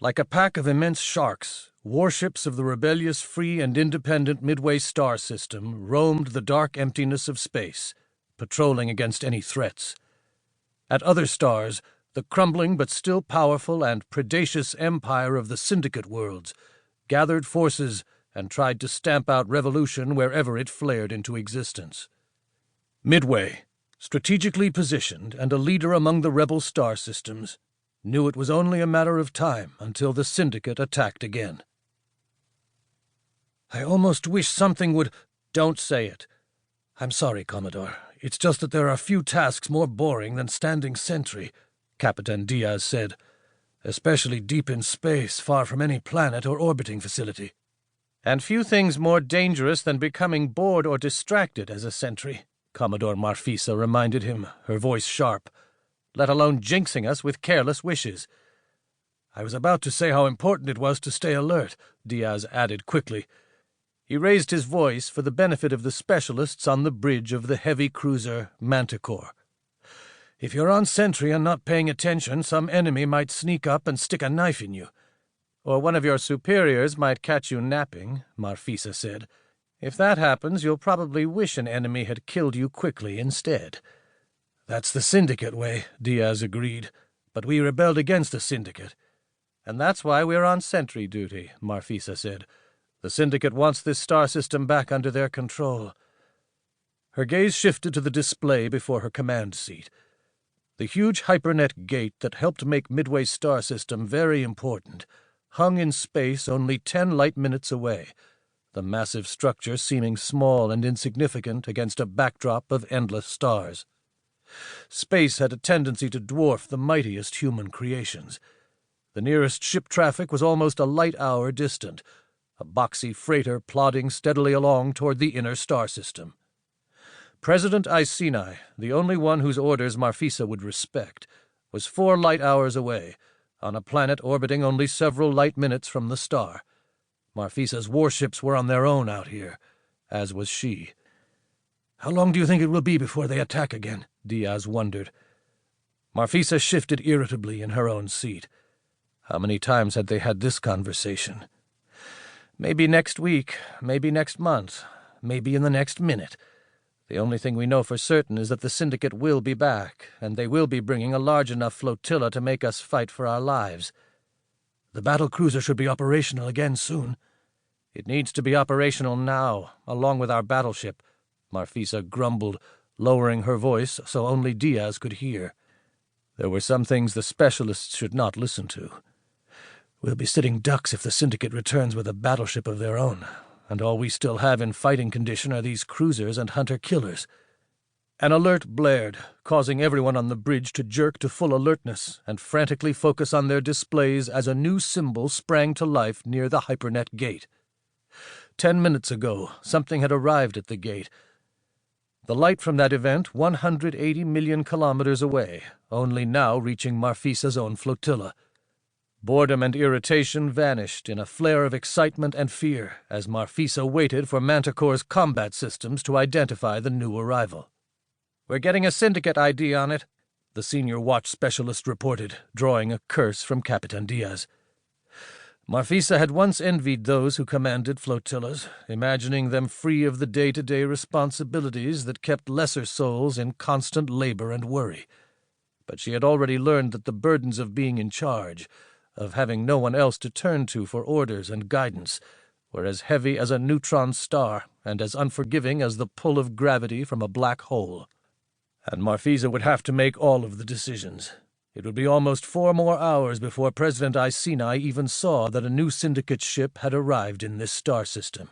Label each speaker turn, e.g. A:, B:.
A: Like a pack of immense sharks, warships of the rebellious, free, and independent Midway Star System roamed the dark emptiness of space, patrolling against any threats. At other stars, the crumbling but still powerful and predacious empire of the Syndicate Worlds gathered forces and tried to stamp out revolution wherever it flared into existence. Midway, strategically positioned and a leader among the rebel star systems, knew it was only a matter of time until the Syndicate attacked again. "I almost wish something would—" "Don't say it. I'm sorry, Commodore. It's just that there are few tasks more boring than standing sentry," Capitan Diaz said, "especially deep in space, far from any planet or orbiting facility." "And few things more dangerous than becoming bored or distracted as a sentry," Commodore Marfisa reminded him, her voice sharp, "let alone jinxing us with careless wishes." "I was about to say how important it was to stay alert," Diaz added quickly. He raised his voice for the benefit of the specialists on the bridge of the heavy cruiser Manticore. "If you're on sentry and not paying attention, some enemy might sneak up and stick a knife in you." "Or one of your superiors might catch you napping," Marfisa said. "If that happens, you'll probably wish an enemy had killed you quickly instead." "That's the Syndicate way," Diaz agreed. "But we rebelled against the Syndicate." "And that's why we're on sentry duty," Marfisa said. "The Syndicate wants this star system back under their control." Her gaze shifted to the display before her command seat. The huge hypernet gate that helped make Midway Star System very important hung in space only 10 light minutes away, the massive structure seeming small and insignificant against a backdrop of endless stars. Space had a tendency to dwarf the mightiest human creations. The nearest ship traffic was almost a light hour distant, a boxy freighter plodding steadily along toward the inner star system. President Iceni, the only one whose orders Marfisa would respect, was 4 light hours away, on a planet orbiting only several light minutes from the star. Marfisa's warships were on their own out here, as was she. "How long do you think it will be before they attack again?" Diaz wondered. Marfisa shifted irritably in her own seat. How many times had they had this conversation? "Maybe next week, maybe next month, maybe in the next minute. The only thing we know for certain is that the Syndicate will be back, and they will be bringing a large enough flotilla to make us fight for our lives." "The battle cruiser should be operational again soon." "It needs to be operational now, along with our battleship," Marfisa grumbled, lowering her voice so only Diaz could hear. There were some things the specialists should not listen to. "We'll be sitting ducks if the Syndicate returns with a battleship of their own, and all we still have in fighting condition are these cruisers and hunter-killers." An alert blared, causing everyone on the bridge to jerk to full alertness and frantically focus on their displays as a new symbol sprang to life near the hypernet gate. 10 minutes ago, something had arrived at the gate. The light from that event 180 million kilometers away, only now reaching Marfisa's own flotilla. Boredom and irritation vanished in a flare of excitement and fear as Marfisa waited for Manticore's combat systems to identify the new arrival. "We're getting a Syndicate ID on it," the senior watch specialist reported, drawing a curse from Capitan Diaz. Marfisa had once envied those who commanded flotillas, imagining them free of the day-to-day responsibilities that kept lesser souls in constant labor and worry. But she had already learned that the burdens of being in charge, of having no one else to turn to for orders and guidance, were as heavy as a neutron star and as unforgiving as the pull of gravity from a black hole. And Marfisa would have to make all of the decisions. It would be almost 4 more hours before President Iceni even saw that a new Syndicate ship had arrived in this star system.